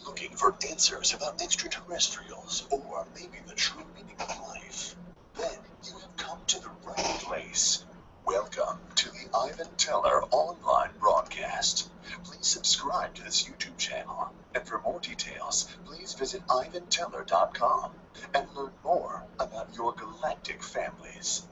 Looking for answers about extraterrestrials or maybe the true meaning of life? Then you have come to the right place. Welcome to the Ivan Teller online broadcast. Please subscribe to this YouTube channel, and for more details, please visit ivanteller.com and learn more about your galactic families.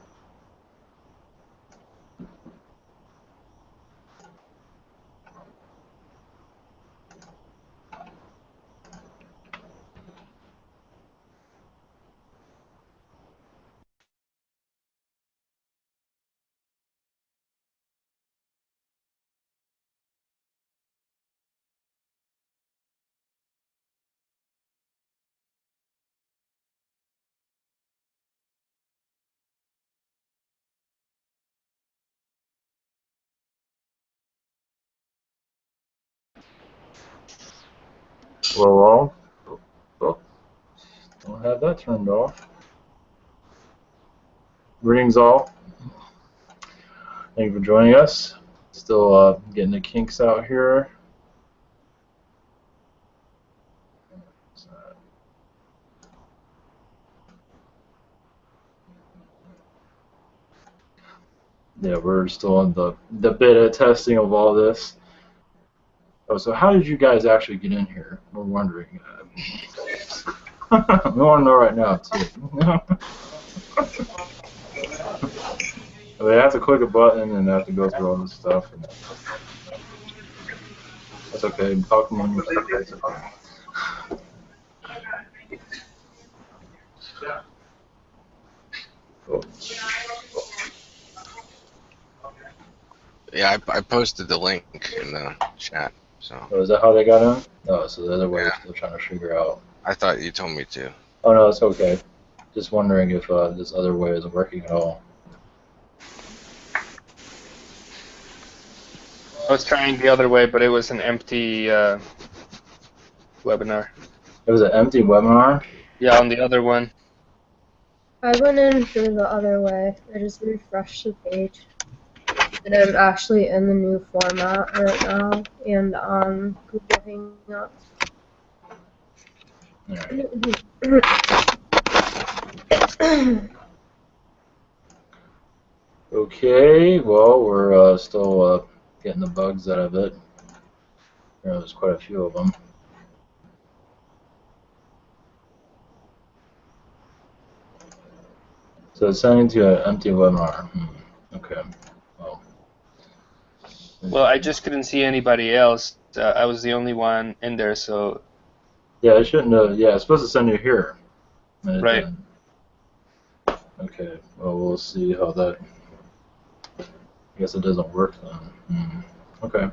Hello, all. Oh, don't have that turned off. Greetings, all. Thank you for joining us. Still getting the kinks out here. Yeah, we're still on the beta testing of all this. Oh, so how did you guys actually get in here? We're wondering. We want to know right now, too. They have to click a button and they have to go through all this stuff. And that's okay. Talk among yourselves. Oh. Yeah, I posted the link in the chat. So. Oh, is that how they got in? Oh, so the other way we're still trying to figure out. I thought you told me to. Oh no, it's okay. Just wondering if this other way is working at all. I was trying the other way, but it was an empty webinar. It was an empty webinar? Yeah, on the other one. I went in through the other way. I just refreshed the page. And I'm actually in the new format right now and on Google Hangouts. Alright. Okay, well, we're still getting the bugs out of it. There's quite a few of them. So it's sending to an empty webinar. Okay. Well, I just couldn't see anybody else. I was the only one in there, so... Yeah, it shouldn't have... Yeah, it's supposed to send you here. Right. Didn't. Okay, well, we'll see how that... I guess it doesn't work then. Okay.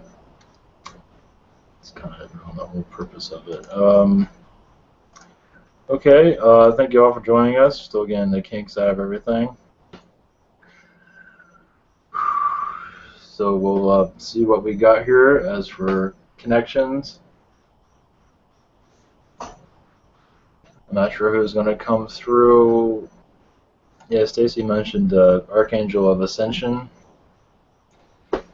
It's kind of on the whole purpose of it. Okay, thank you all for joining us. Still getting the kinks out of everything. So we'll see what we got here as for connections. I'm not sure who's going to come through. Yeah, Stacy mentioned Archangel of Ascension. I don't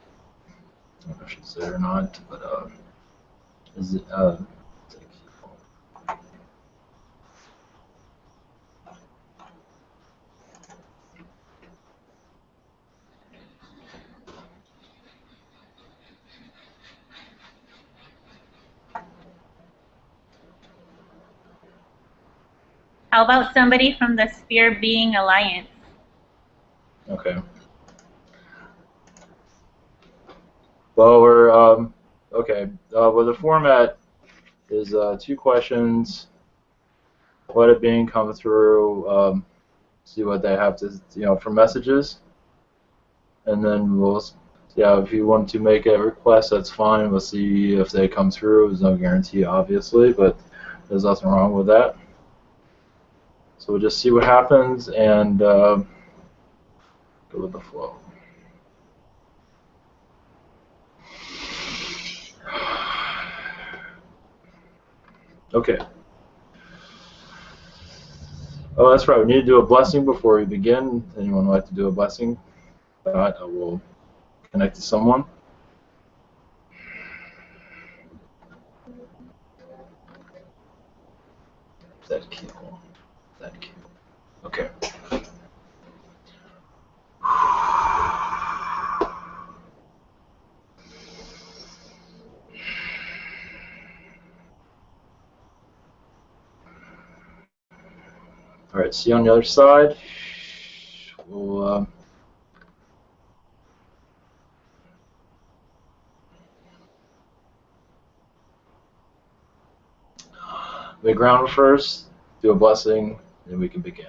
know if I should say it or not, but is it? How about somebody from the Sphere Being Alliance? Okay. Well, we're okay. Well, the format is 2 questions. Let it being come through. See what they have to, for messages, and then we'll. Yeah, if you want to make a request, that's fine. We'll see if they come through. There's no guarantee, obviously, but there's nothing wrong with that. So we'll just see what happens and go with the flow. Okay. Oh, that's right. We need to do a blessing before we begin. Anyone like to do a blessing? If not, I will connect to someone. Zadkiel. Zadkiel. Okay. All right, see you on the other side. We'll, the ground first, do a blessing, and we can begin.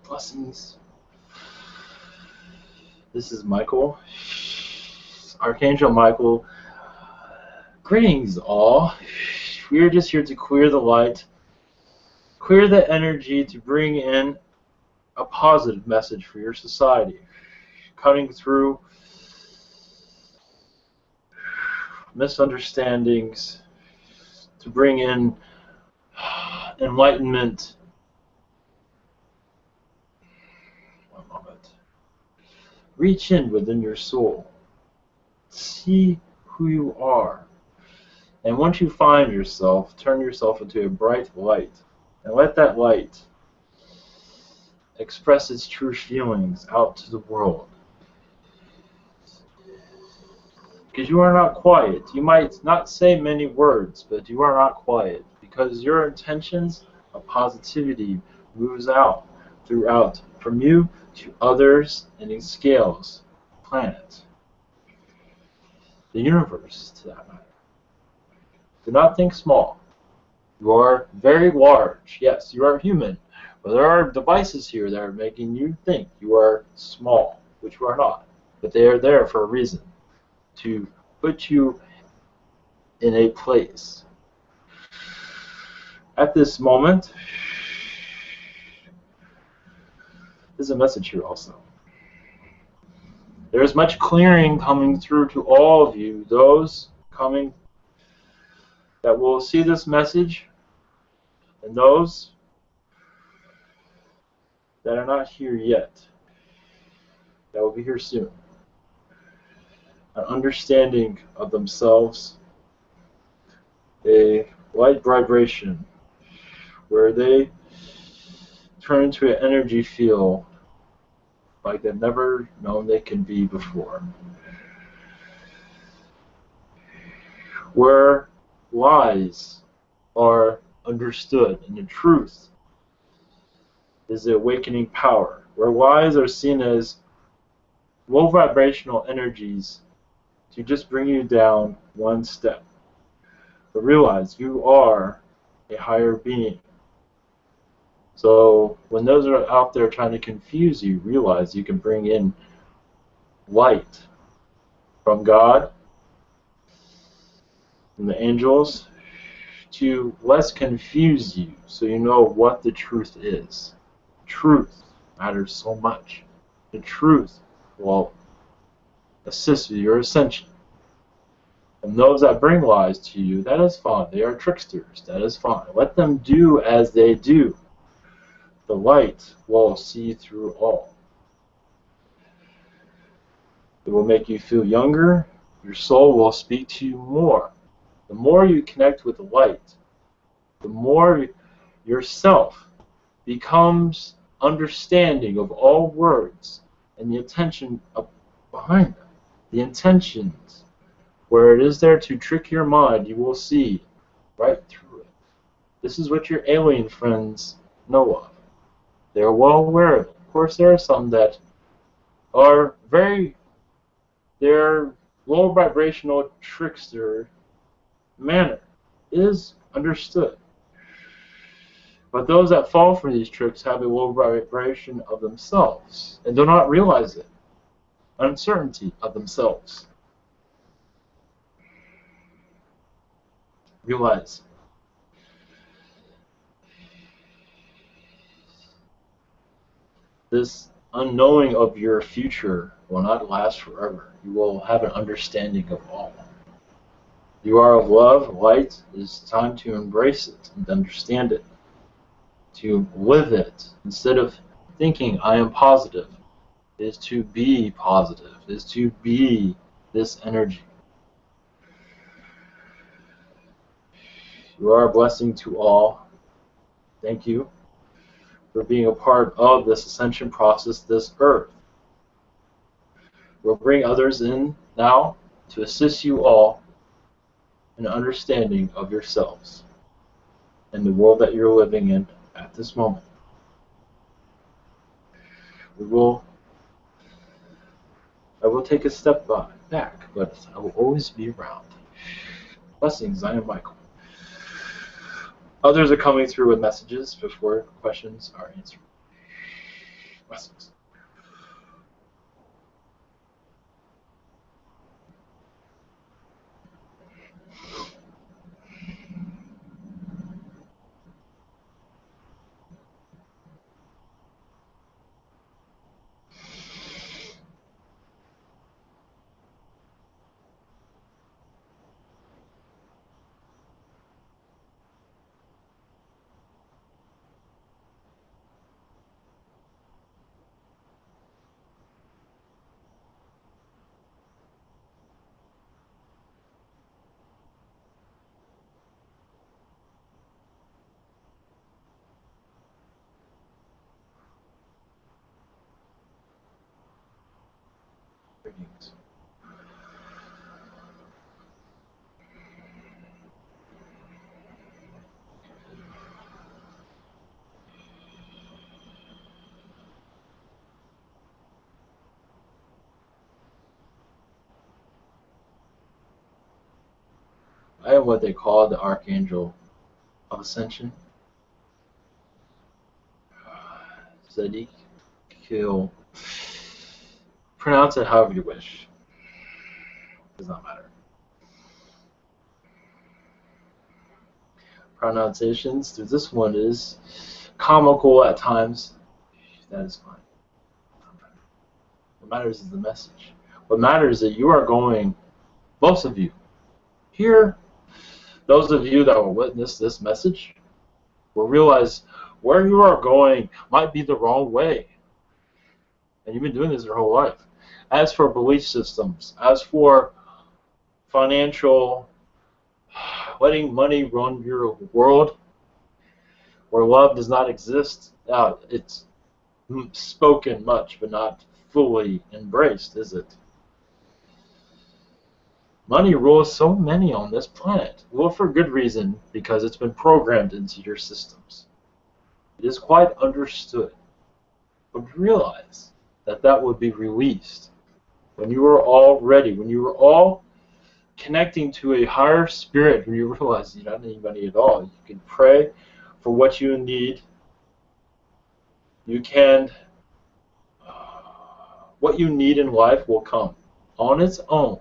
Blessings. This is Michael, Archangel Michael. Greetings, all. We are just here to clear the light, clear the energy to bring in a positive message for your society, cutting through misunderstandings, to bring in enlightenment. One moment. Reach in within your soul. See who you are. And once you find yourself, turn yourself into a bright light. And let that light express its true feelings out to the world. Because you are not quiet. You might not say many words, but you are not quiet. Because your intentions of positivity moves out throughout, from you to others, and it scales the planet, the universe, to that matter. Do not think small. You are very large. Yes, you are human. But there are devices here that are making you think you are small, which you are not. But they are there for a reason, to put you in a place. At this moment, there's a message here also. There is much clearing coming through to all of you, those coming that will see this message, and those that are not here yet, that will be here soon. An understanding of themselves, a light vibration, where they turn into an energy field like they've never known they can be before. Where lies are understood and the truth is the awakening power. Where lies are seen as low vibrational energies to just bring you down one step. But realize you are a higher being. So when those are out there trying to confuse you, realize you can bring in light from God, from the angels, to less confuse you so you know what the truth is. Truth matters so much. The truth will assist with your ascension. And those that bring lies to you, that is fine. They are tricksters. That is fine. Let them do as they do. The light will see through all. It will make you feel younger. Your soul will speak to you more. The more you connect with the light, the more yourself becomes understanding of all words and the intention behind them. The intentions, where it is there to trick your mind, you will see right through it. This is what your alien friends know of. They're well aware of it. Of course, there are some that are their low vibrational trickster manner is understood. But those that fall for these tricks have a low vibration of themselves and do not realize it. Uncertainty of themselves. Realize. This unknowing of your future will not last forever. You will have an understanding of all. You are of love, light. It is time to embrace it and understand it. To live it. Instead of thinking, I am positive, is to be positive, is to be this energy. You are a blessing to all. Thank you for being a part of this ascension process, this earth. We'll bring others in now to assist you all in understanding of yourselves and the world that you're living in at this moment. I will take a step back, but I will always be around. Blessings, I am Michael. Others are coming through with messages before questions are answered. Blessings. Greetings. I am what they call the Archangel of Ascension. Zadkiel. Pronounce it however you wish. Does not matter. Pronunciations through this one is comical at times. That is fine. What matters is the message. What matters is that you are going, most of you, here, those of you that will witness this message will realize where you are going might be the wrong way. And you've been doing this your whole life. As for belief systems, as for financial, letting money run your world, where love does not exist, it's spoken much, but not fully embraced, is it? Money rules so many on this planet. Well, for good reason, because it's been programmed into your systems. It is quite understood. But realize that that would be released when you were all ready, when you were all connecting to a higher spirit, when you realize you don't need money at all. You can pray for what you need. You can, what you need in life will come on its own.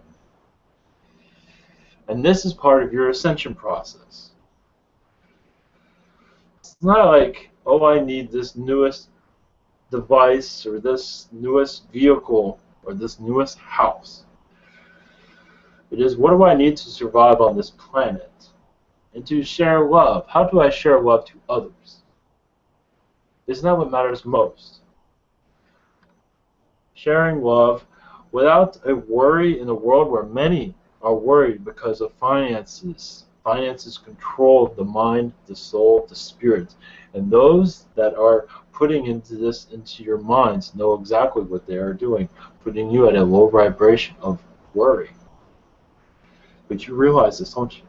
And this is part of your ascension process. It's not like, oh, I need this newest device or this newest vehicle or this newest house. It is, what do I need to survive on this planet? And to share love. How do I share love to others? Isn't that what matters most? Sharing love without a worry in a world where many are worried because of finances. Finances control the mind, the soul, the spirit. And those that are putting into your minds know exactly what they are doing, putting you at a low vibration of worry. But you realize this, don't you?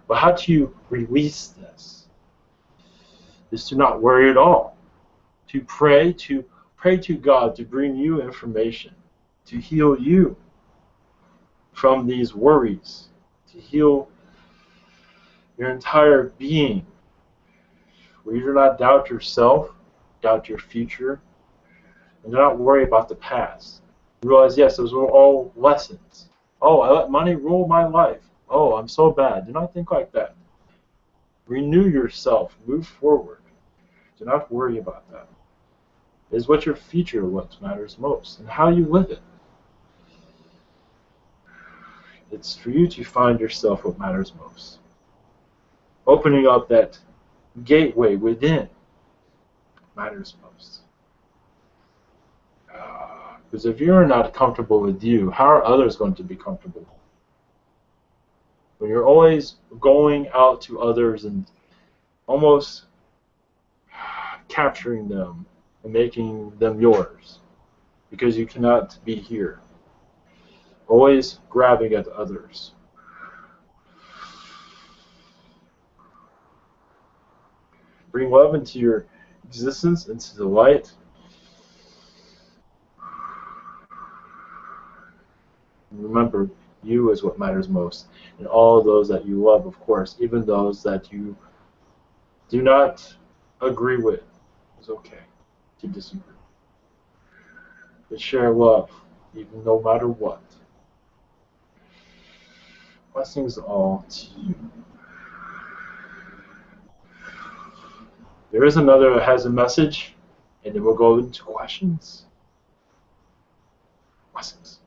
But how do you release this? Is to not worry at all. To pray to God to bring you information, to heal you from these worries, to heal your entire being, where you do not doubt yourself, doubt your future, and do not worry about the past. You realize, yes, those were all lessons. Oh, I let money rule my life. Oh, I'm so bad. Do not think like that. Renew yourself. Move forward. Do not worry about that. Is what your future what matters most, and how you live it. It's for you to find yourself what matters most. Opening up that gateway within matters most. Because if you're not comfortable with you, how are others going to be comfortable? When you're always going out to others and almost capturing them and making them yours because you cannot be here. Always grabbing at others. Bring love into your existence, into the light. And remember, you is what matters most. And all those that you love, of course, even those that you do not agree with. It's okay to disagree. But share love, even no matter what. Blessings all to you. There is another that has a message, and then we'll go into questions. Blessings.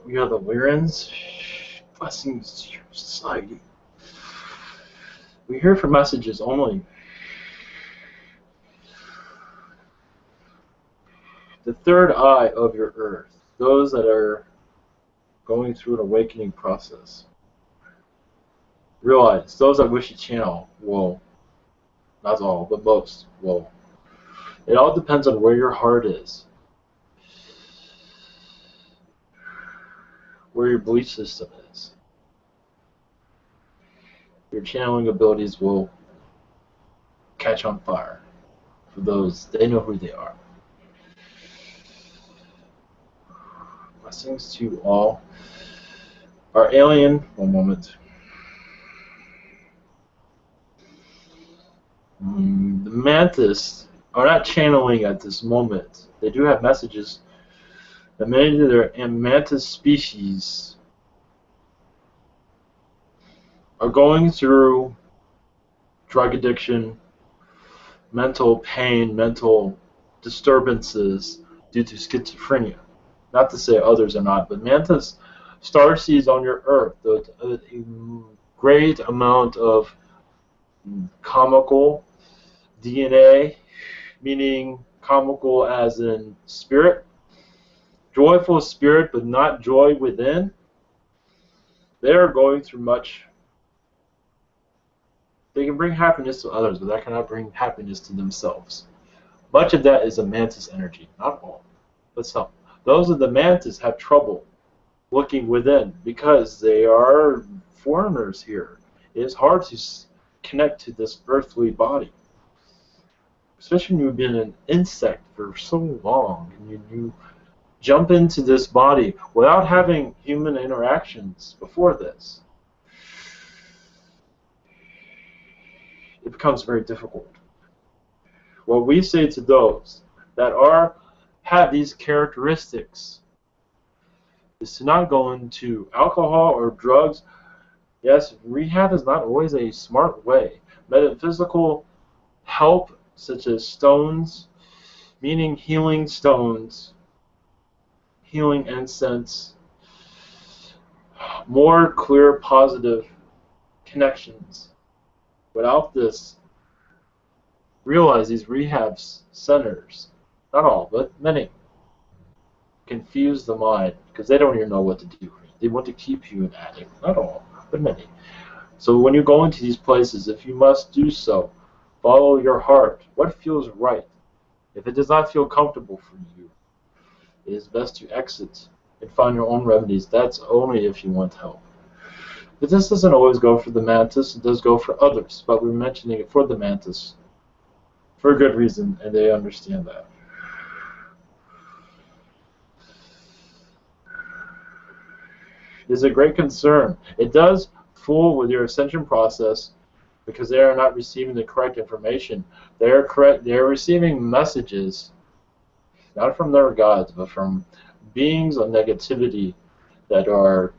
We are the Lyrans. Blessings to your society. We hear for messages only. The third eye of your earth. Those that are going through an awakening process. Realize, those that wish to channel will, not all, but most will. It all depends on where your heart is. Where your belief system is. Your channeling abilities will catch on fire. For those, they know who they are. Blessings to all. Our alien, one moment. The mantis are not channeling at this moment. They do have messages. That many of their mantis species are going through drug addiction, mental pain, mental disturbances due to schizophrenia. Not to say others are not, but mantis starseeds on your earth, a great amount of comical DNA, meaning comical as in spirit, joyful spirit but not joy within. They are going through much. They can bring happiness to others, but that cannot bring happiness to themselves. Much of that is a mantis energy, not all, but some. Those of the mantis have trouble looking within because they are foreigners here. It is hard to connect to this earthly body, especially when you've been an insect for so long and you jump into this body without having human interactions before this. It becomes very difficult. what we say to those that have these characteristics is to not go into alcohol or drugs. Yes, rehab is not always a smart way. Metaphysical help, such as stones, meaning healing stones, healing incense, more clear, positive connections. Without this, realize these rehab centers, not all, but many, confuse the mind because they don't even know what to do. They want to keep you an addict, not all, but many. So when you go into these places, if you must do so, follow your heart. What feels right? If it does not feel comfortable for you, it is best to exit and find your own remedies. That's only if you want help. But this doesn't always go for the mantis. It does go for others. But we're mentioning it for the mantis for a good reason, and they understand that. It is a great concern. It does fool with your ascension process because they are not receiving the correct information. They are receiving messages not from their gods, but from beings of negativity that are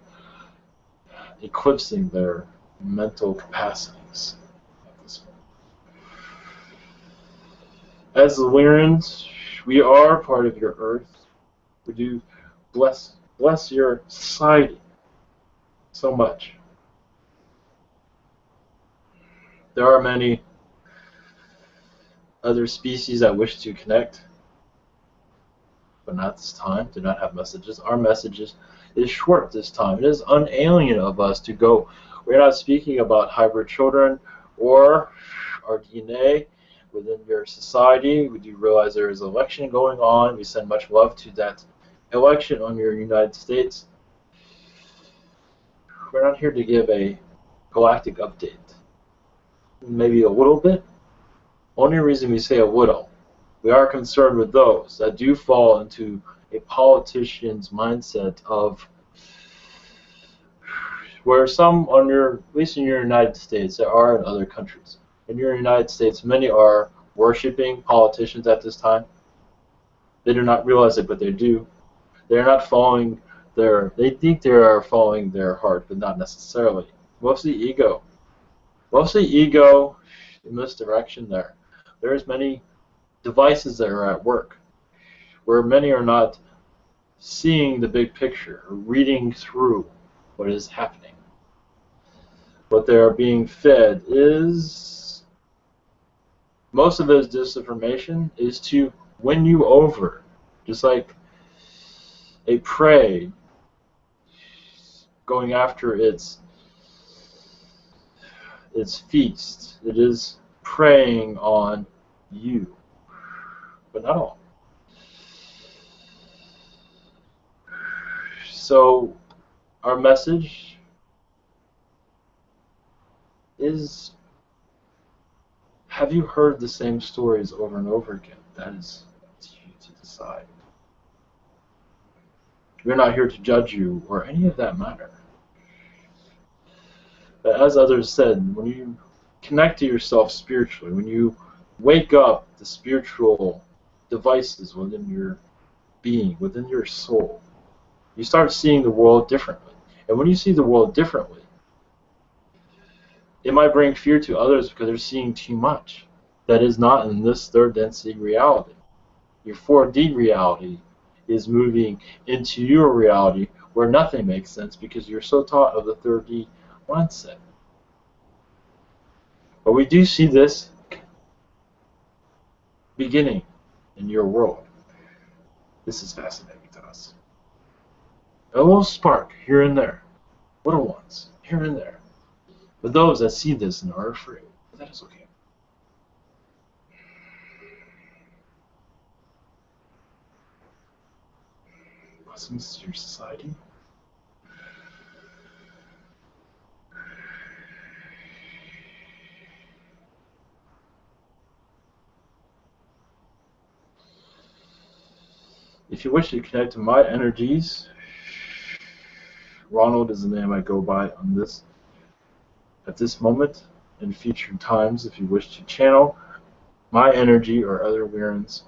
eclipsing their mental capacities at this point. As the Lyrans, we are part of your earth. We do bless your society so much. There are many other species that wish to connect, but not this time. Do not have messages. Our messages is short this time. It is unalien of us to go. We're not speaking about hybrid children or our DNA within your society. We do realize there is an election going on. We send much love to that election on your United States. We're not here to give a galactic update. Maybe a little bit. Only reason we say a little, we are concerned with those that do fall into a politician's mindset of where some at least in your United States, there are in other countries. In your United States, many are worshiping politicians at this time. They do not realize it, but they do. They're not following they think they are following their heart, but not necessarily. Mostly ego. Mostly ego in misdirection there. There's many devices that are at work where many are not seeing the big picture or reading through what is happening. What they are being fed is, most of it is disinformation, is to win you over. Just like a prey going after its feast. It is preying on you, but not all. So our message is, have you heard the same stories over and over again? That is up to you to decide. We're not here to judge you or any of that matter. But as others said, when you connect to yourself spiritually, when you wake up the spiritual devices within your being, within your soul, you start seeing the world differently. And when you see the world differently, it might bring fear to others because they're seeing too much that is not in this third density reality. Your 4D reality is moving into your reality where nothing makes sense because you're so taught of the 3D mindset. But we do see this beginning in your world. This is fascinating to us. A little spark here and there, little ones here and there. But those that see this and are afraid, that is okay. Blessings to your society. If you wish to connect to my energies, Ronald is the name I go by on this. At this moment, in future times, if you wish to channel, my energy or other Lyrans.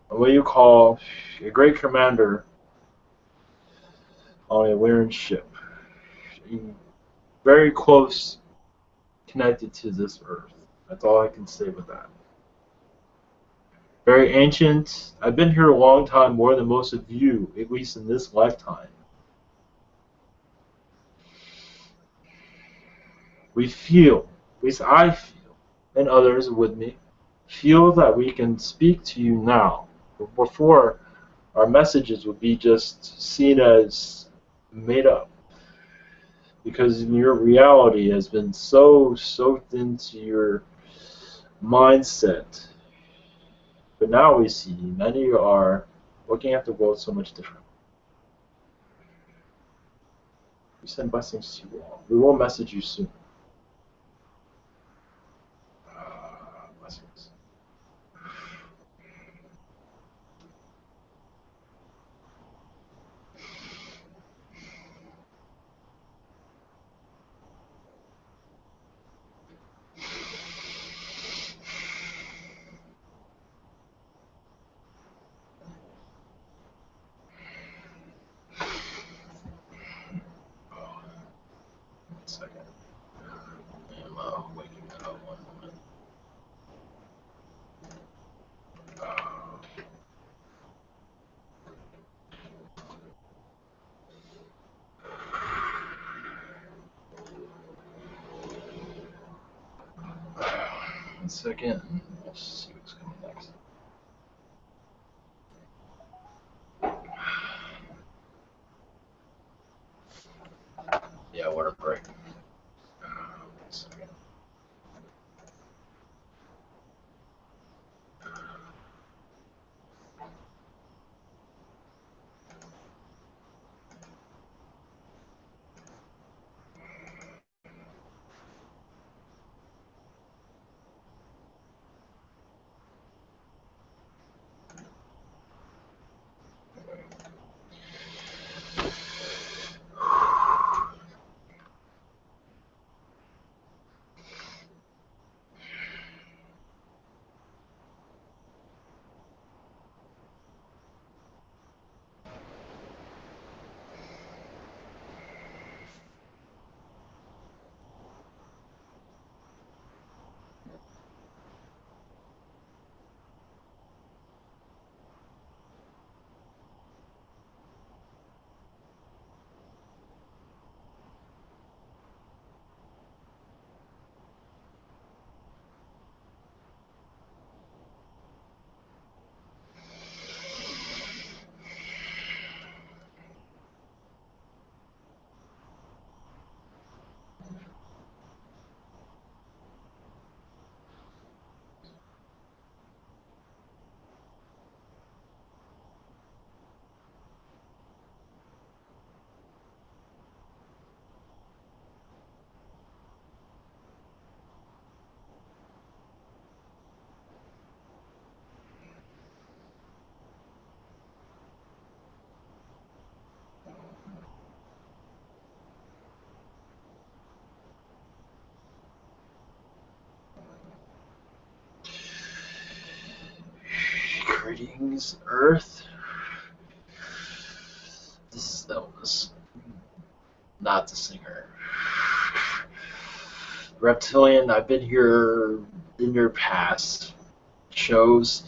What you call a great commander on a Lyran ship. Very close connected to this earth. That's all I can say with that. Very ancient. I've been here a long time, more than most of you, at least in this lifetime. We feel, at least I feel, and others with me, feel that we can speak to you now. Before, our messages would be just seen as made up. Because your reality has been so soaked into your mindset. But now we see many are looking at the world so much different. We send blessings to you all. We will message you soon. Blessings. One second. I'm waking that up one moment. One second. Let's see what's coming next. Yeah, water break. One second. Greetings, Earth. This is Elvis, not the singer. Reptilian, I've been here in your past shows.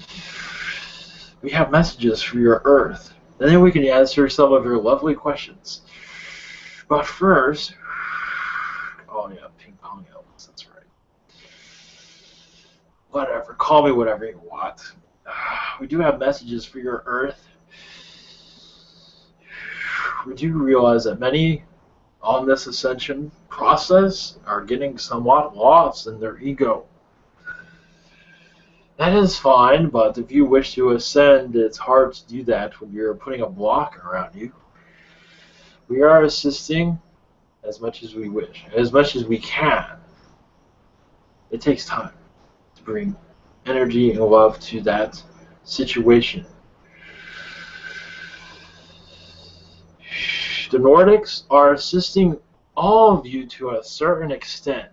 We have messages for your Earth, and then we can answer some of your lovely questions. But first, oh yeah, ping pong Elvis, that's right. Whatever, call me whatever you want. We do have messages for your Earth. We do realize that many on this ascension process are getting somewhat lost in their ego. That is fine, but if you wish to ascend, it's hard to do that when you're putting a block around you. We are assisting as much as we wish, as much as we can. It takes time to bring energy and love to that situation. The Nordics are assisting all of you to a certain extent.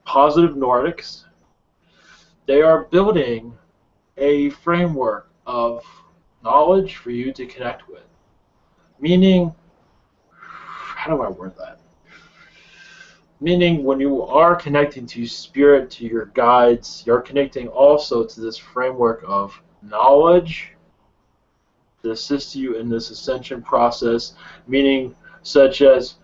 positive Nordics, they are building a framework of knowledge for you to connect with. Meaning, how do I word that? Meaning, when you are connecting to spirit, to your guides, you're connecting also to this framework of knowledge to assist you in this ascension process, meaning such as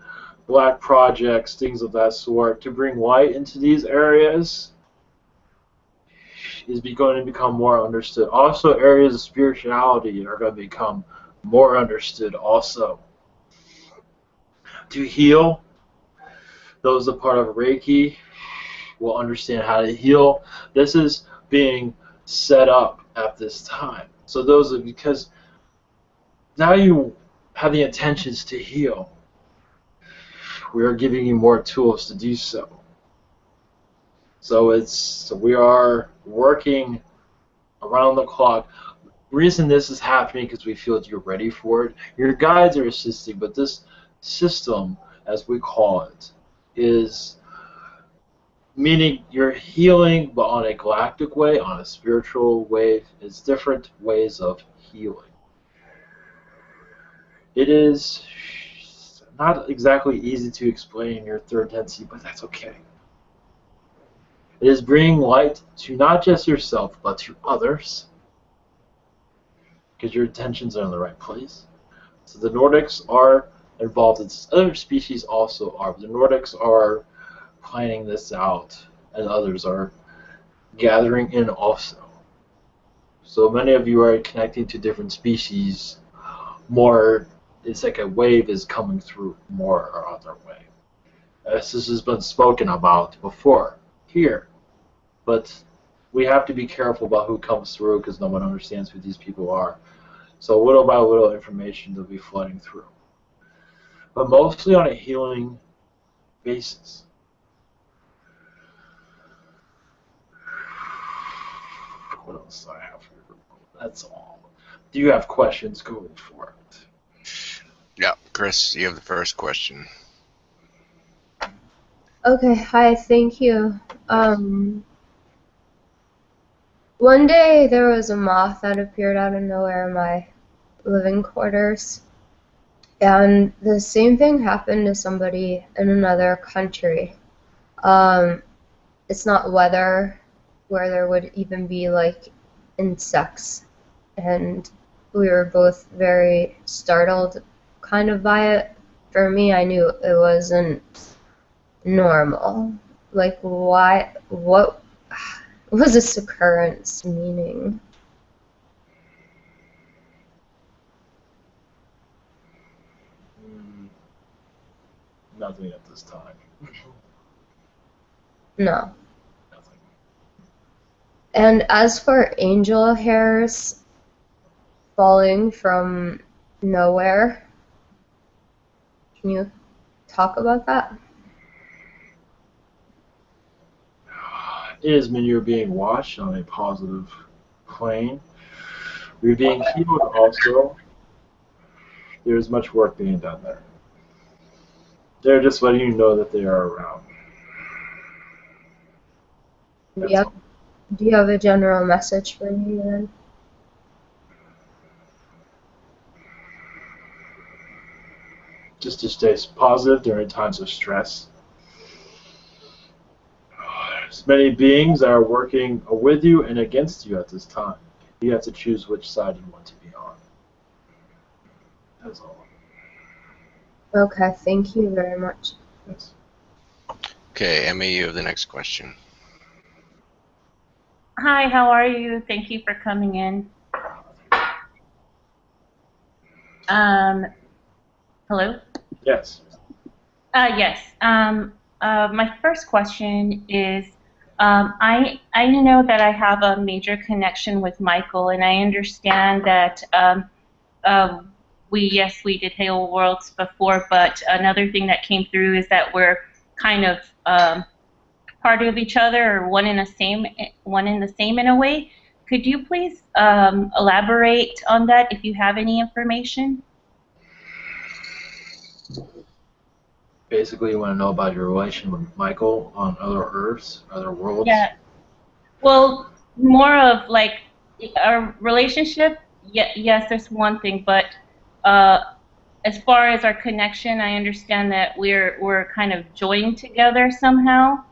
black projects, things of that sort, to bring light into these areas is going to become more understood. Also, areas of spirituality are going to become more understood also. To heal, those a part of Reiki will understand how to heal. This is being set up at this time. So those are, because now you have the intentions to heal, we are giving you more tools to do so. So we are working around the clock. The reason this is happening because we feel that you're ready for it. Your guides are assisting, but this system, as we call it, is meaning you're healing, but on a galactic way, on a spiritual way. It's different ways of healing. It is not exactly easy to explain in your third tendency, but that's okay. It is bringing light to not just yourself, but to others, because your intentions are in the right place. So the Nordics are involved in this. Other species also are, but the Nordics are planning this out, and others are gathering in also. So many of you are connecting to different species. More, it's like a wave is coming through more or other way. As this has been spoken about before here, but we have to be careful about who comes through because no one understands who these people are. So little by little information will be flooding through, but mostly on a healing basis. What else do I have here? That's all. Do you have questions going for it? Yeah, Chris, you have the first question. Okay, hi, thank you. One day there was a moth that appeared out of nowhere in my living quarters, and the same thing happened to somebody in another country. It's not weather where there would even be like insects, and we were both very startled kind of by it. For me, I knew it wasn't normal. Like, why? What was this occurrence meaning? Nothing at this time. No. Nothing. And as for angel hairs falling from nowhere, can you talk about that? It is when you're being watched on a positive plane. You're being healed also. There's much work being done there. They're just letting you know that they are around. That's all. Do you have a general message for me then? Just to stay positive during times of stress. There's many beings that are working with you and against you at this time. You have to choose which side you want to be on. That's all. Okay, thank you very much. Yes. Okay, Emmy, you have the next question. Hi, how are you? Thank you for coming in. Hello? Yes. Yes. My first question is, I know that I have a major connection with Michael, and I understand that we did Hail Worlds before, but another thing that came through is that we're kind of part of each other, or one in the same in a way. Could you please elaborate on that if you have any information? Basically, you want to know about your relation with Michael on other Earths, other worlds? Yeah. Well, more of like our relationship. Yes, that's one thing, but as far as our connection, I understand that we're kind of joined together somehow.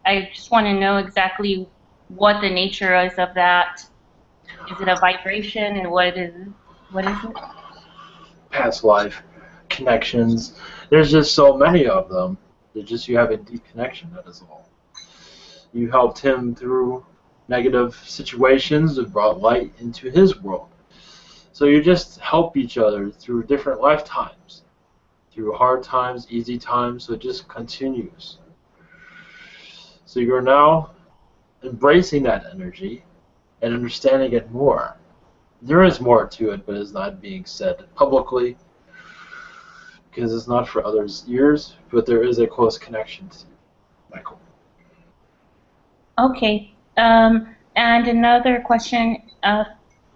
I just want to know exactly what the nature is of that. Is it a vibration, and what is it? Past life connections. There's just so many of them. It's just you have a deep connection, that is all. You helped him through negative situations and brought light into his world. So you just help each other through different lifetimes, through hard times, easy times, so it just continues. So you're now embracing that energy and understanding it more. There is more to it, but it's not being said publicly because it's not for others' ears, but there is a close connection to Michael. Okay. And another question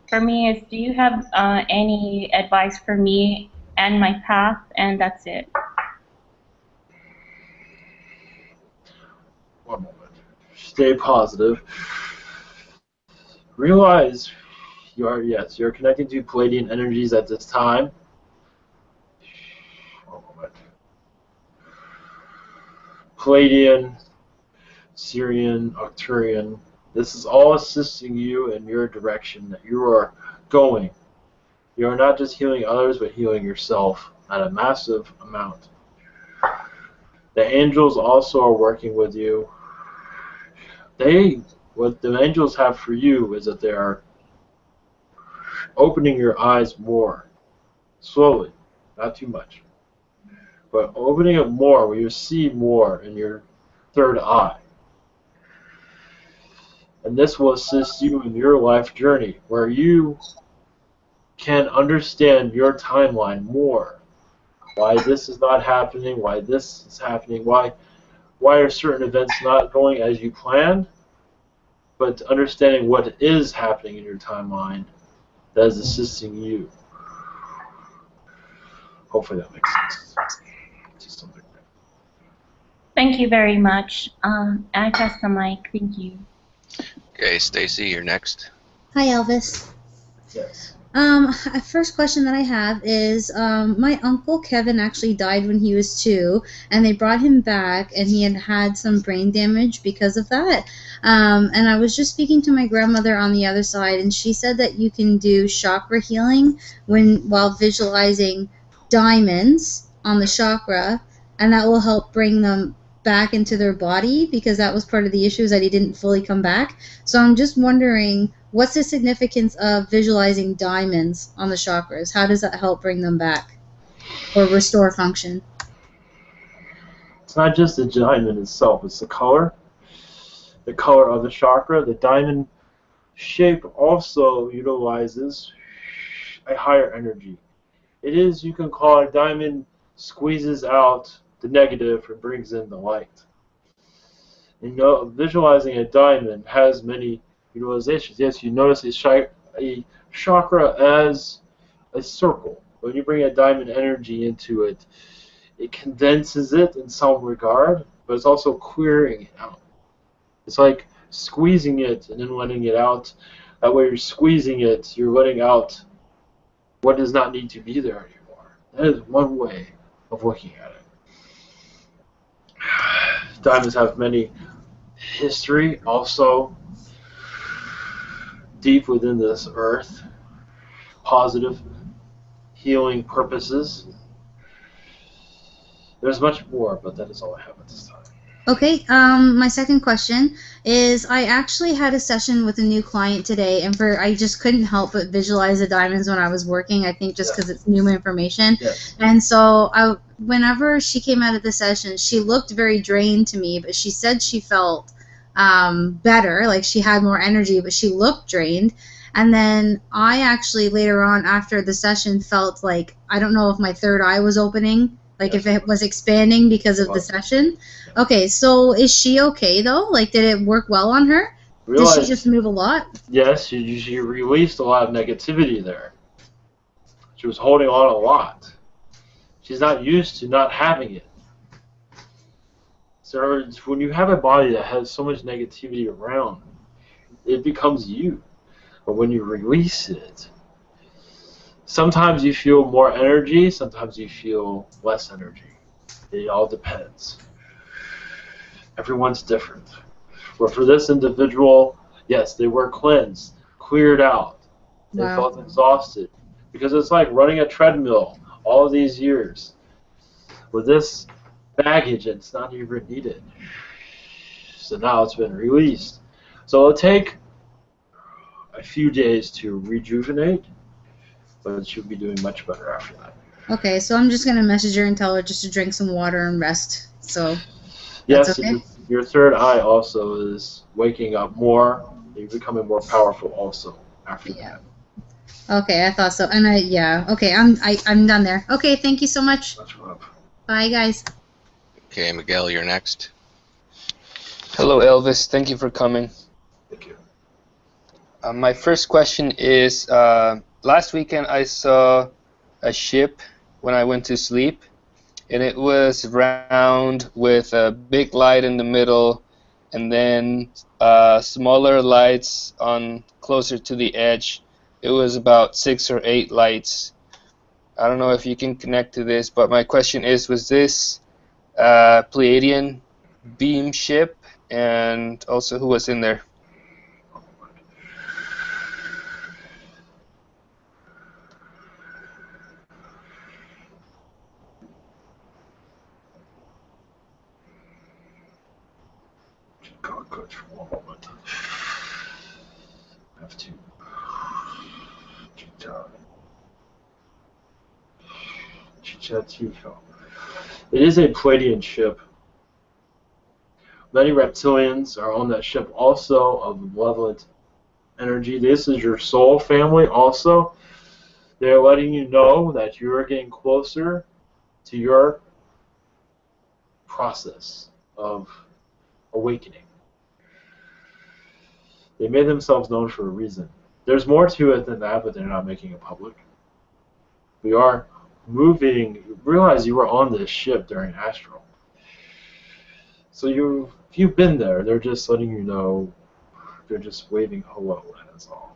for me is, do you have any advice for me and my path? And that's it. One moment. Stay positive. Realize you're connecting to Pleiadian energies at this time. One moment. Pleiadian, Syrian, Arcturian. This is all assisting you in your direction that you are going. You are not just healing others, but healing yourself at a massive amount. The angels also are working with you. What the angels have for you is that they are opening your eyes more, slowly, not too much, but opening it more where you see more in your third eye. And this will assist you in your life journey, where you can understand your timeline more. Why this is not happening, why this is happening, why are certain events not going as you planned, but understanding what is happening in your timeline that is assisting you. Hopefully that makes sense. Just something. Thank you very much. I pass the mic. Thank you. Okay, Stacy, you're next. Hi, Elvis. Yes. First question that I have is, my uncle Kevin actually died when he was 2, and they brought him back, and he had some brain damage because of that. And I was just speaking to my grandmother on the other side, and she said that you can do chakra healing while visualizing diamonds on the chakra, and that will help bring them back into their body, because that was part of the issue, is that he didn't fully come back. So I'm just wondering, what's the significance of visualizing diamonds on the chakras? How does that help bring them back or restore function? It's not just the diamond itself, it's the color of the chakra. The diamond shape also utilizes a higher energy. It is, you can call it, diamond squeezes out the negative and brings in the light. You know, visualizing a diamond has many utilizations. Yes, you notice a chakra as a circle. When you bring a diamond energy into it, it condenses it in some regard, but it's also clearing it out. It's like squeezing it and then letting it out. That way you're squeezing it, you're letting out what does not need to be there anymore. That is one way of looking at it. Diamonds have many history, also deep within this earth, positive healing purposes. There's much more, but that is all I have at this time. Okay, my second question is, I actually had a session with a new client today, and I just couldn't help but visualize the diamonds when I was working, I think just because it's new information. Yes. And so whenever she came out of the session, she looked very drained to me, but she said she felt better, like she had more energy, but she looked drained. And then I actually later on after the session felt like, I don't know if my third eye was opening, like if it was expanding because of the session. Okay, so is she okay though? Like, did it work well on her? Did she just move a lot? Yes, she released a lot of negativity there. She was holding on a lot. She's not used to not having it. So when you have a body that has so much negativity around, it becomes you. But when you release it, sometimes you feel more energy, sometimes you feel less energy. It all depends. Everyone's different. But for this individual, yes, they were cleansed, cleared out. They Wow. felt exhausted. Because it's like running a treadmill all these years. With this baggage, it's not even needed. So now it's been released. So it'll take a few days to rejuvenate, but she'll be doing much better after that. Okay, so I'm just gonna message her and tell her just to drink some water and rest. So Yes, that's okay. your third eye also is waking up more. You're becoming more powerful also after that. Okay, I thought so. And okay, I'm done there. Okay, thank you so much. Much love. Bye, guys. Okay, Miguel, you're next. Hello, Elvis. Thank you for coming. Thank you. My first question is, last weekend I saw a ship when I went to sleep, and it was round with a big light in the middle, and then smaller lights on closer to the edge. It was about 6 or 8 lights. I don't know if you can connect to this, but my question is, was this Pleiadian beam ship, and also who was in there? Coach, for one moment. I have to. It is a Pleiadian ship. Many reptilians are on that ship also of malevolent energy. This is your soul family also. They're letting you know that you're getting closer to your process of awakening. They made themselves known for a reason. There's more to it than that, but they're not making it public. We are moving. Realize you were on this ship during Astral. So you've been there. They're just letting you know. They're just waving hello, and that's all.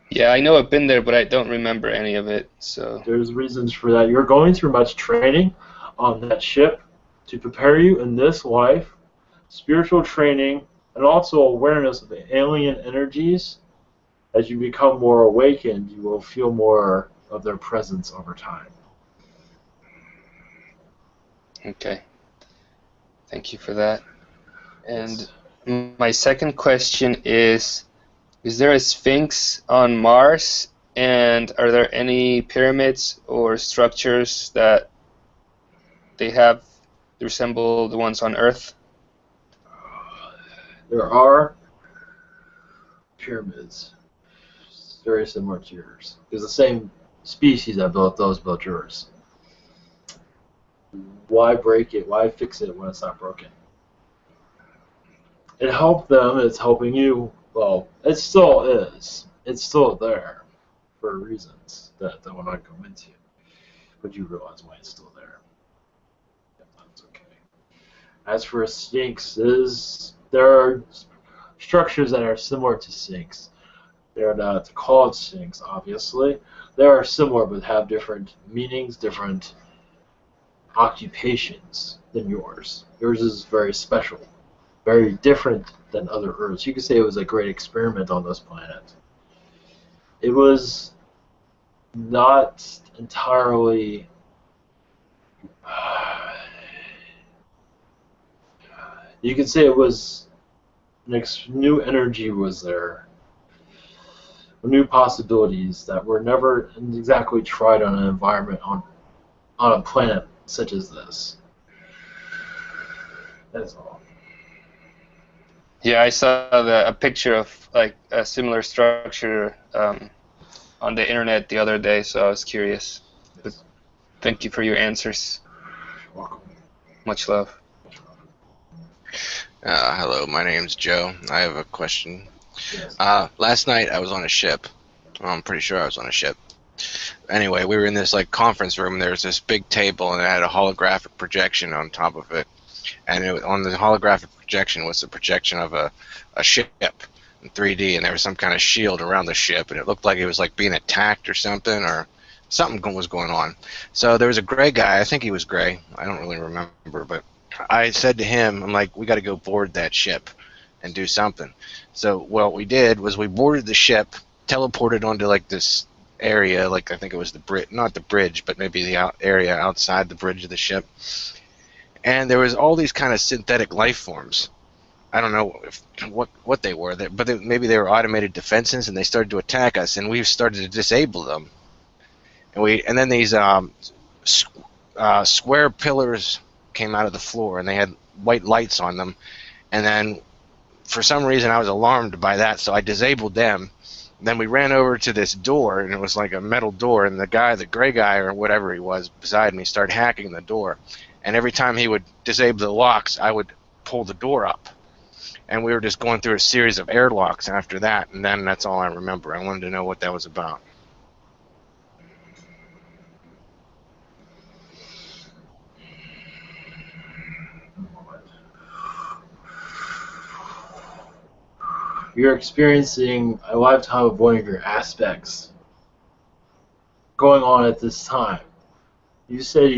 Yeah, I know I've been there, but I don't remember any of it. So There's reasons for that. You're going through much training on that ship to prepare you in this life, spiritual training, and also awareness of the alien energies. As you become more awakened, you will feel more of their presence over time. okay, thank you for that. And my second question is there a Sphinx on Mars, and are there any pyramids or structures that they have that resemble the ones on Earth? There are pyramids very similar to yours. Because the same species that built those built yours. Why break it? Why fix it when it's not broken? It helped them. It's helping you. Well, it still is. It's still there for reasons that we're not going into. But you realize why it's still there. That's okay. As for a Sphinx, there are structures that are similar to Sphinx. They're not called Sphinx, obviously. They are similar, but have different meanings, different occupations than yours. Yours is very special, very different than other Earths. You could say it was a great experiment on this planet. It was not entirely you could say it was new energy was there, new possibilities that were never exactly tried on an environment on a planet such as this. That's all. Yeah, I saw a picture of like a similar structure on the internet the other day, so I was curious. But thank you for your answers. You're welcome. Much love. Hello, my name's Joe. I have a question. Yes. Last night I was on a ship. Well, I'm pretty sure I was on a ship. Anyway, we were in this like conference room. There was this big table, and it had a holographic projection on top of it. And on the holographic projection was the projection of a ship in 3D, and there was some kind of shield around the ship, and it looked like it was like being attacked or something, or something was going on. So there was a gray guy. I think he was gray. I don't really remember, but I said to him, I'm like, we got to go board that ship and do something. So what we did was we boarded the ship, teleported onto like this area, like I think it was the bridge, not the bridge, but maybe the area outside the bridge of the ship. And there was all these kind of synthetic life forms. I don't know what they were, but maybe they were automated defenses, and they started to attack us, and we started to disable them. And then these square pillars came out of the floor, and they had white lights on them. And then for some reason I was alarmed by that, so I disabled them. Then we ran over to this door, and it was like a metal door, and the gray guy or whatever he was beside me started hacking the door. And every time he would disable the locks, I would pull the door up. And we were just going through a series of airlocks after that, and then that's all I remember. I wanted to know what that was about. You're experiencing a lifetime of one of your aspects going on at this time. You said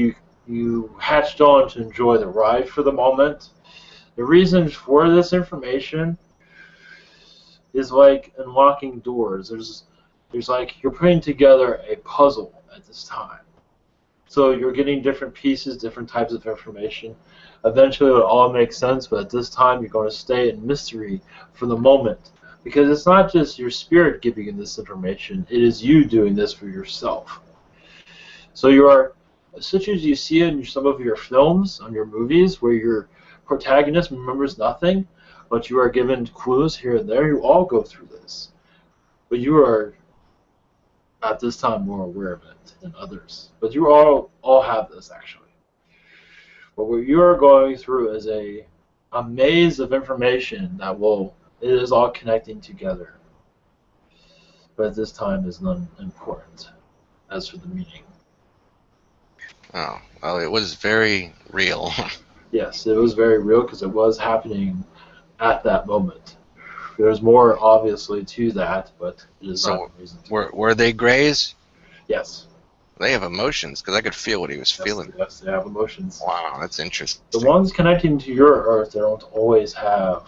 you hatched on to enjoy the ride for the moment. The reason for this information is like unlocking doors. There's like you're putting together a puzzle at this time. So you're getting different pieces, different types of information. Eventually it'll all make sense, but at this time you're going to stay in mystery for the moment. Because it's not just your spirit giving you this information, it is you doing this for yourself. So you are, such as you see in some of your films, on your movies, where your protagonist remembers nothing, but you are given clues here and there, you all go through this. But you are, at this time, more aware of it than others. But you all have this, actually. But what you are going through is a maze of information that it is all connecting together. But at this time is not important as for the meaning. Oh, well, it was very real. Yes, it was very real because it was happening at that moment. There's more, obviously, to that, but it is not the reason. Were they grays? Yes. They have emotions, because I could feel what he was feeling. Yes, they have emotions. Wow, that's interesting. The ones connecting to your Earth, they don't always have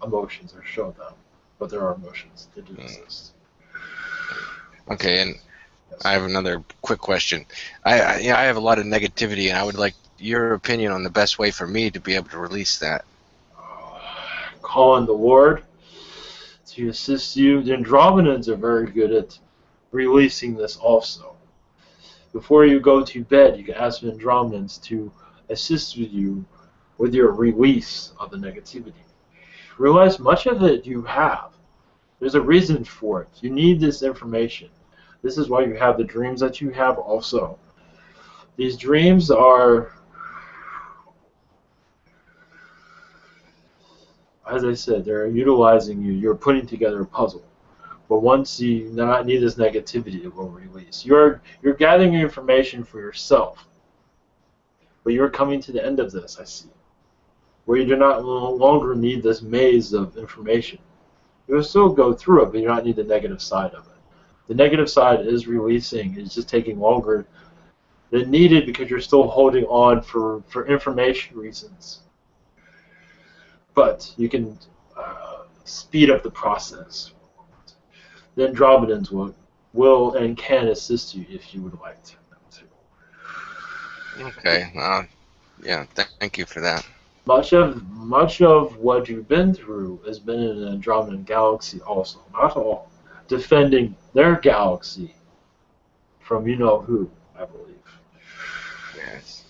emotions or show them, but there are emotions. They do exist. Okay, and Yes. I have another quick question. I have a lot of negativity, and I would like your opinion on the best way for me to be able to release that. Call on the Lord to assist you. The Andromedans are very good at releasing this also. Before you go to bed, you can ask the Andromedans to assist you with your release of the negativity. Realize much of it you have. There's a reason for it. You need this information. This is why you have the dreams that you have also. These dreams are, as I said, they're utilizing you. You're putting together a puzzle. But once you not need this negativity, it will release. You're gathering information for yourself. But you're coming to the end of this, I see. Where you do not no longer need this maze of information. You'll still go through it, but you do not need the negative side of it. The negative side is releasing. It's just taking longer than needed because you're still holding on for information reasons. But you can speed up the process. The Andromedans will and can assist you if you would like to. Okay. Yeah. Thank you for that. Much of what you've been through has been in the Andromedan galaxy also. Not all. Defending their galaxy from you know who, I believe. Yes.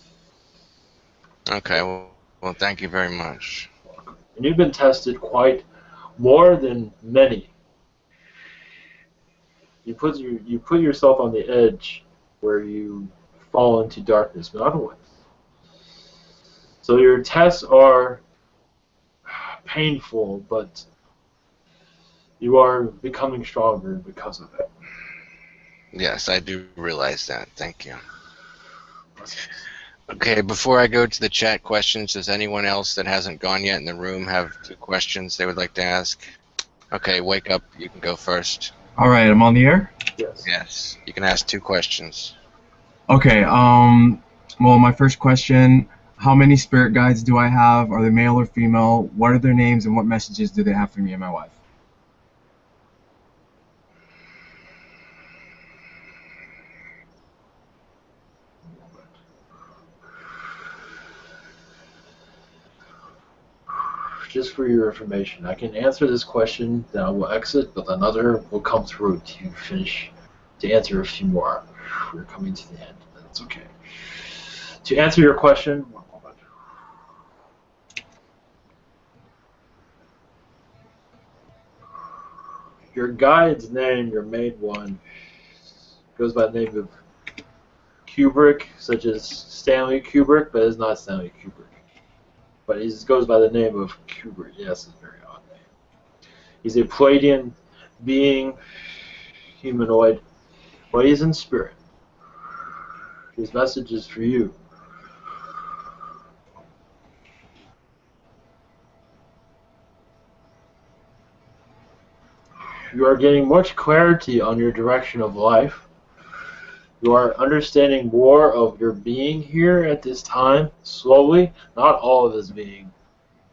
Okay. Well, thank you very much. And you've been tested quite more than many. You put yourself on the edge where you fall into darkness, but otherwise. So your tests are painful, but you are becoming stronger because of it. Yes, I do realize that. Thank you. Okay, before I go to the chat questions, does anyone else that hasn't gone yet in the room have 2 questions they would like to ask? Okay, wake up. You can go first. All right, I'm on the air. Yes. Yes, you can ask 2 questions. Okay. Well, my first question: how many spirit guides do I have? Are they male or female? What are their names, and what messages do they have for me and my wife? Just for your information, I can answer this question, then I will exit, but another will come through to finish, to answer a few more. We're coming to the end, but that's okay. To answer your question, your guide's name, your main one, goes by the name of Kubrick, such as Stanley Kubrick, but it's not Stanley Kubrick. But he goes by the name of Kubrick. Yes, it's a very odd name. He's a Pleiadian being, humanoid, but he's in spirit. His message is for you. You are getting much clarity on your direction of life. You are understanding more of your being here at this time, slowly. Not all of it is being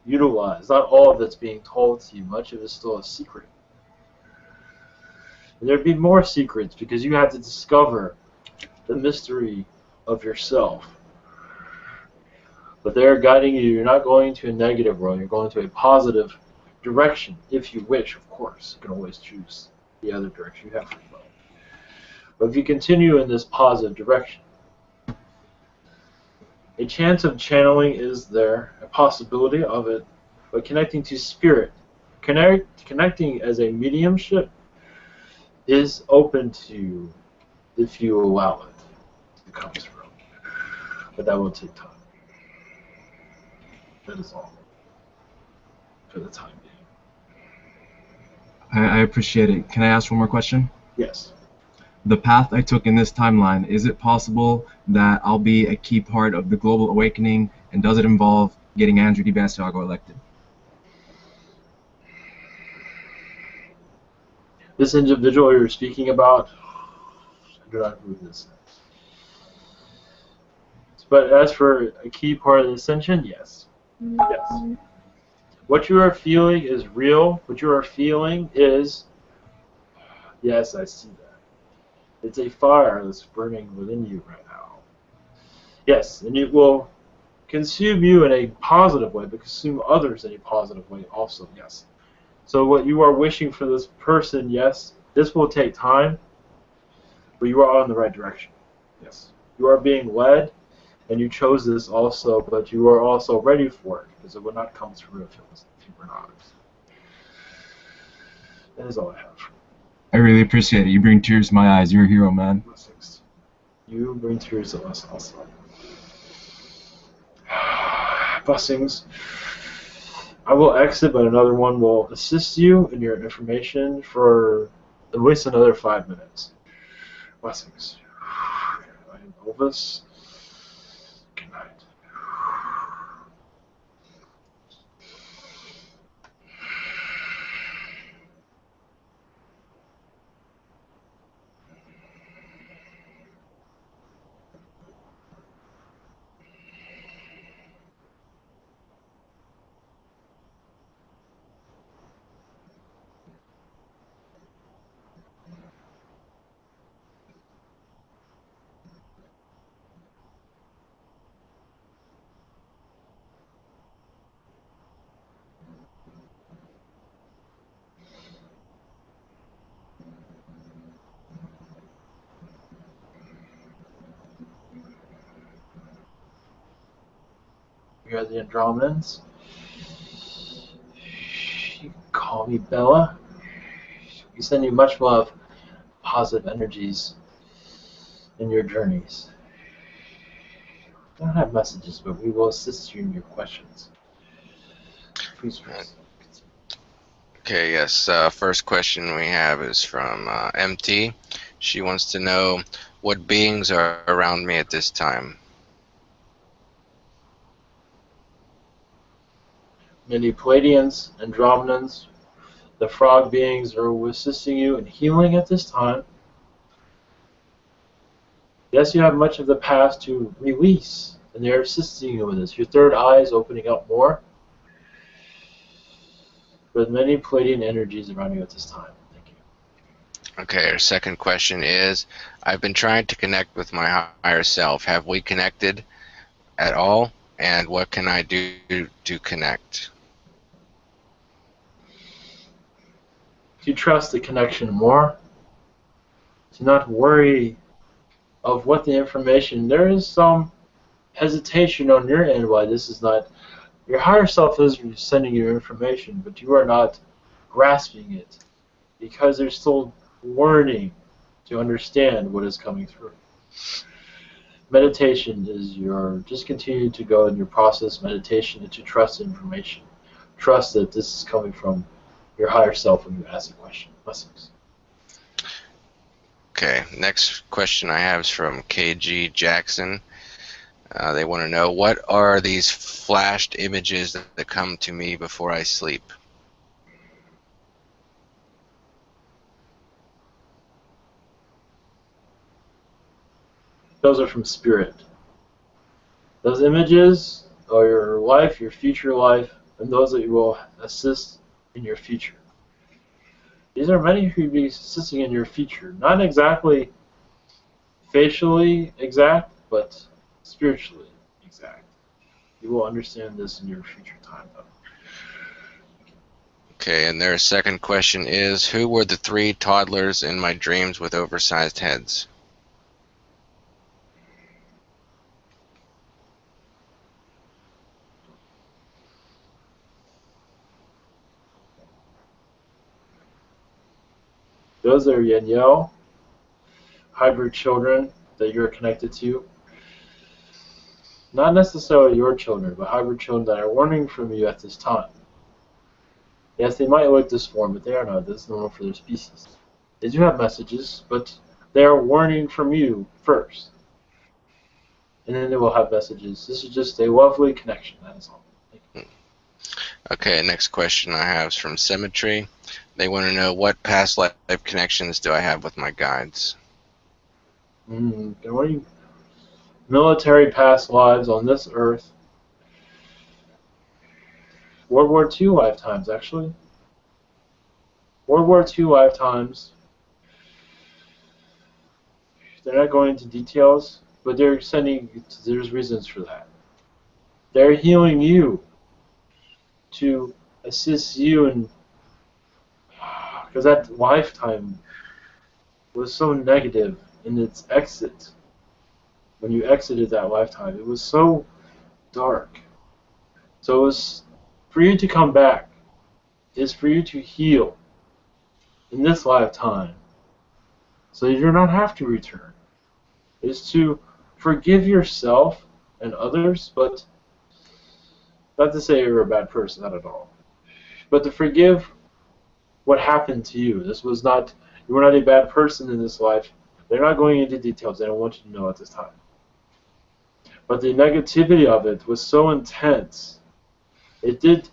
utilized. Not all of it's being told to you. Much of it is still a secret. And there'd be more secrets because you have to discover the mystery of yourself. But they're guiding you. You're not going to a negative road. You're going to a positive direction, if you wish, of course. You can always choose the other direction. You have free will. But if you continue in this positive direction, a chance of channeling is there, a possibility of it, but connecting to spirit, connecting as a mediumship is open to you if you allow it to come through. But that will take time. That is all for the time being. I appreciate it. Can I ask one more question? Yes. The path I took in this timeline, is it possible that I'll be a key part of the global awakening, and does it involve getting Andrew DiBastiago elected? This individual you're speaking about, I do not know who this is. But as for a key part of the ascension, yes. Yes. What you are feeling is real. What you are feeling is, yes, I see that. It's a fire that's burning within you right now. Yes, and it will consume you in a positive way, but consume others in a positive way also, yes. So what you are wishing for this person, yes, this will take time, but you are on the right direction. Yes. You are being led, and you chose this also, but you are also ready for it, because it would not come through if you were not. That is all I have. I really appreciate it. You bring tears to my eyes. You're a hero, man. Blessings. You bring tears to us also. Blessings. I will exit, but another one will assist you in your information for at least another 5 minutes. Blessings. I am Elvis. Good night. We are the Andromedans. You can call me Bella. We send you much love, positive energies in your journeys. We don't have messages, but we will assist you in your questions. Please proceed. Okay, yes. First question we have is from MT. She wants to know what beings are around me at this time. Many Pleiadians, Andromedans, the frog beings are assisting you in healing at this time. Yes, you have much of the past to release, and they're assisting you with this. Your third eye is opening up more. But many Pleiadian energies around you at this time. Thank you. Okay, our second question is, I've been trying to connect with my higher self. Have we connected at all? And what can I do to connect? To trust the connection more. To not worry of what the information. There is some hesitation on your end why this is not. Your higher self is sending you information, but you are not grasping it because they're still learning to understand what is coming through. Meditation is just continue to go in your process meditation and to trust information. Trust that this is coming from your higher self when you ask a question. Blessings. Okay, next question I have is from KG Jackson. They want to know, what are these flashed images that come to me before I sleep? Those are from spirit. Those images are your life, your future life, and those that you will assist in your future. These are many who will be assisting in your future. Not exactly facially exact, but spiritually exact. You will understand this in your future time, though. Okay, and their second question is, who were the 3 toddlers in my dreams with oversized heads? Those are Yanyel, hybrid children that you're connected to. Not necessarily your children, but hybrid children that are learning from you at this time. Yes, they might look disformed, but they are not. This is normal for their species. They do have messages, but they are learning from you first. And then they will have messages. This is just a lovely connection, that is all. Okay, next question I have is from Symmetry. They want to know, what past life connections do I have with my guides? Military past lives on this earth. World War II lifetimes, actually. World War II lifetimes. They're not going into details, but they're there's reasons for that. They're healing you to assist you in, because that lifetime was so negative in its exit. When you exited that lifetime, it was so dark. So it was for you to come back. It's for you to heal in this lifetime, so you do not have to return. It's to forgive yourself and others, but not to say you're a bad person, not at all. But to forgive what happened to you. This was not, you were not a bad person in this life. They're not going into details. They don't want you to know at this time. But the negativity of it was so intense, it did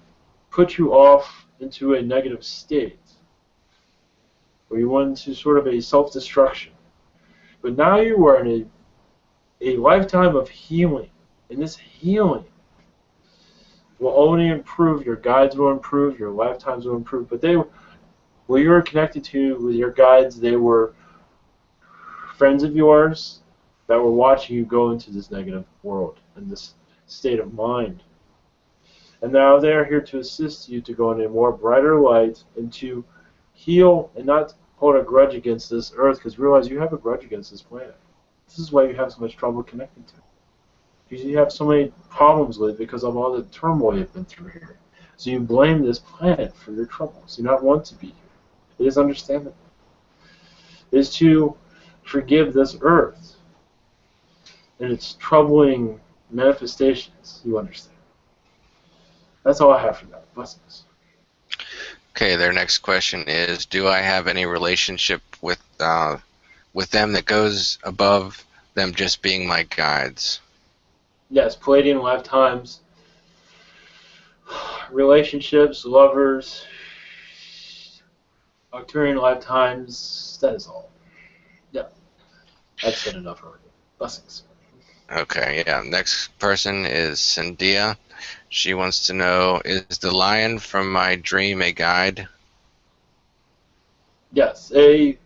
put you off into a negative state, where you went into sort of a self-destruction. But now you are in a lifetime of healing, and this healing will only improve. Your guides will improve, your lifetimes will improve, but you were connected to with your guides, they were friends of yours that were watching you go into this negative world and this state of mind. And now they are here to assist you to go in a more brighter light and to heal and not hold a grudge against this earth, because realize you have a grudge against this planet. This is why you have so much trouble connecting to it. Because you have so many problems with it because of all the turmoil you've been through here. So you blame this planet for your troubles. You do not want to be here. It is understandable. It is to forgive this earth and its troubling manifestations. You understand. That's all I have for that. Blessings. Okay, their next question is, do I have any relationship with with them that goes above them just being my guides? Yes, Pleiadian lifetimes, relationships, lovers, Arcturian lifetimes, that is all. Yeah, I've said enough already. Blessings. Okay, yeah. Next person is Sandia. She wants to know, is the lion from my dream a guide? Yes, a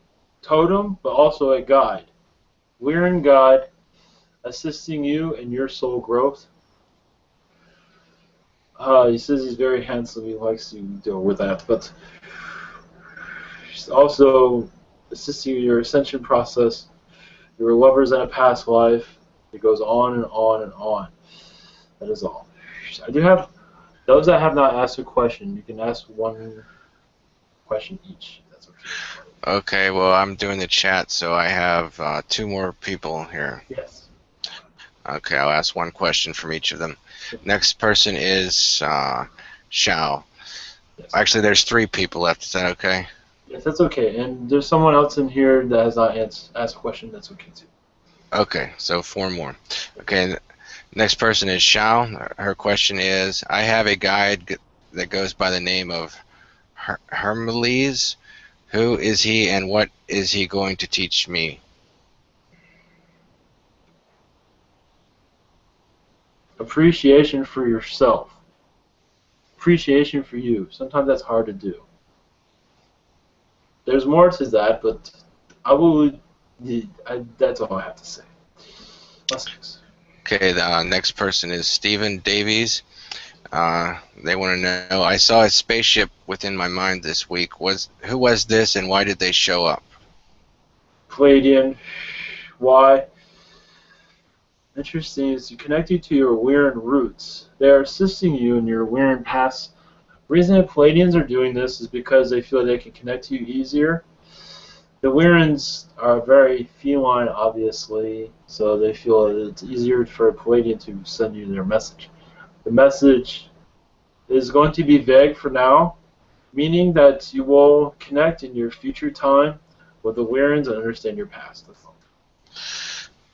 totem, but also a guide. Lyran guide, assisting you in your soul growth. He says he's very handsome. He likes to deal with that, but he's also assisting you in your ascension process. Your lovers in a past life. It goes on and on and on. That is all. I do have those that have not asked a question. You can ask one question each. That's okay. Okay, well, I'm doing the chat, so I have 2 more people here. Yes. Okay, I'll ask one question from each of them. Next person is Shao. Yes. Actually, there's 3 people left. Is that okay? Yes, that's okay. And there's someone else in here that has not asked a question. That's okay too. Okay, so 4 more. Okay, next person is Shao. Her question is, I have a guide that goes by the name of Hermeles. Who is he and what is he going to teach me? Appreciation for yourself. Appreciation for you. Sometimes that's hard to do. There's more to that, but that's all I have to say. Blessings. Okay, the next person is Stephen Davies. They want to know, I saw a spaceship within my mind this week. Who was this and why did they show up? Pleiadian. Why? Interesting is to connect you to your Lyran roots. They are assisting you in your Lyran past. The reason that Pleiadians are doing this is because they feel they can connect to you easier. The Lyrans are very feline, obviously, so they feel that it's easier for a Pleiadian to send you their message. The message is going to be vague for now, meaning that you will connect in your future time with the Lyrans and understand your past. That's all.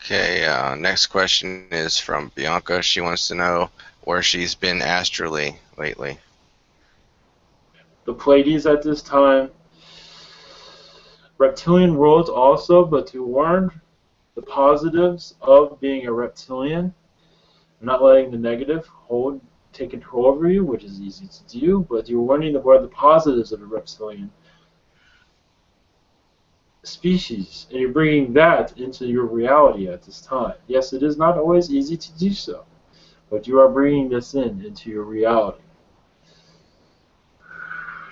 Okay, next question is from Bianca. She wants to know where she's been astrally lately. The Pleiades at this time, reptilian worlds also, but to learn the positives of being a reptilian, not letting the negative take control over you, which is easy to do, but you're learning more of the positives of a reptilian species, and you're bringing that into your reality at this time. Yes, it is not always easy to do so, but you are bringing this into your reality.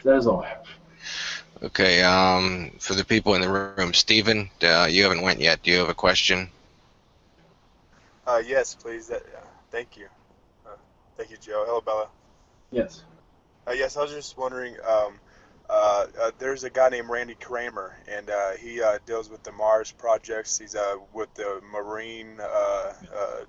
That is all I have. Okay, for the people in the room, Stephen, you haven't went yet. Do you have a question? Yes, please. Thank you. Thank you, Joe. Hello, Bella. Yes. Yes, I was just wondering, there's a guy named Randy Kramer, and he deals with the Mars projects. He's with the Marine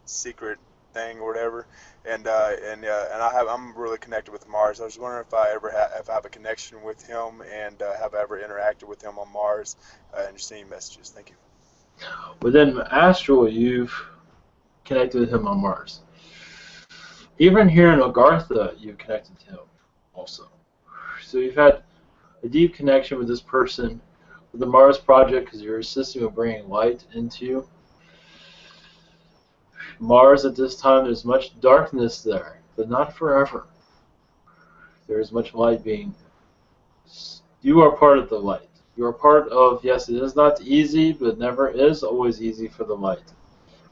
secret thing or whatever, and I'm really connected with Mars. I was wondering if I have a connection with him, and have I ever interacted with him on Mars, and just any messages. Thank you. Within Astral, you've connected with him on Mars. Even here in Agartha, you've connected to him also. So you've had a deep connection with this person, with the Mars project, because you're assisting with bringing light into Mars at this time. There's much darkness there, but not forever. There is much light being. You are part of the light. You are part of, yes, it is not easy, but it never is always easy for the light.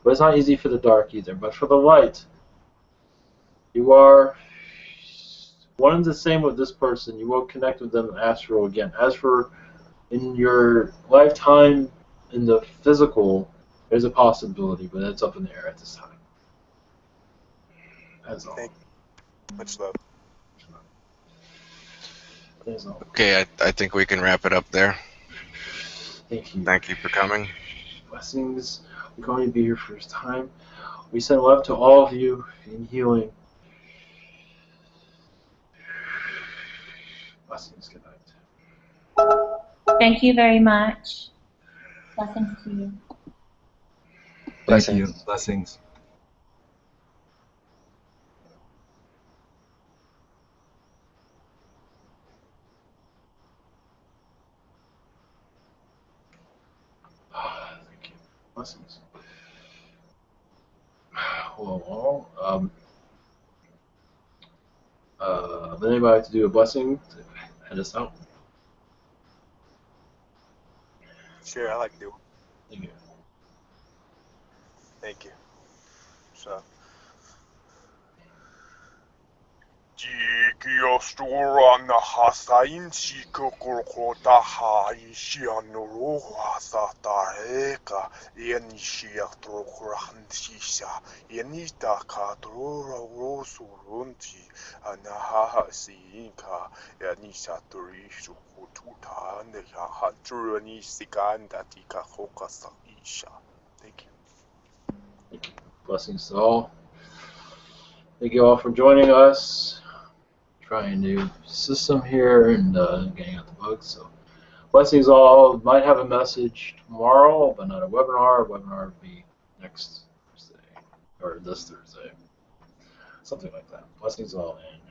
But it's not easy for the dark either. But for the light, you are one and the same with this person. You will connect with them in astral again. As for in your lifetime in the physical, there's a possibility, but it's up in the air at this time. That's all. Thank you. Much love. That's all. Okay, I think we can wrap it up there. Thank you. Thank you for coming. Blessings. We're going to be here for this time. We send love to all of you in healing. Blessings. Good night. Thank you very much. Blessings to you. Thank you. Blessings. Blessings. Thank you. Blessings. Well, would anybody like to do a blessing to head us out? Sure, I like to do it. Thank you. Thank you. So. Zadkiel stora hasain sikokota haisianuru hasata eka enisia trokransisa enita katrora rosurunti anaha siinka enisa turishu kututa neha haturani sikanda tika hokasa isha. Thank you. Blessings to all. Thank you all for joining us. Trying a new system here and getting out the bugs. So, blessings all. Might have a message tomorrow, but not a webinar. A webinar will be next Thursday or this Thursday, something like that. Blessings all, and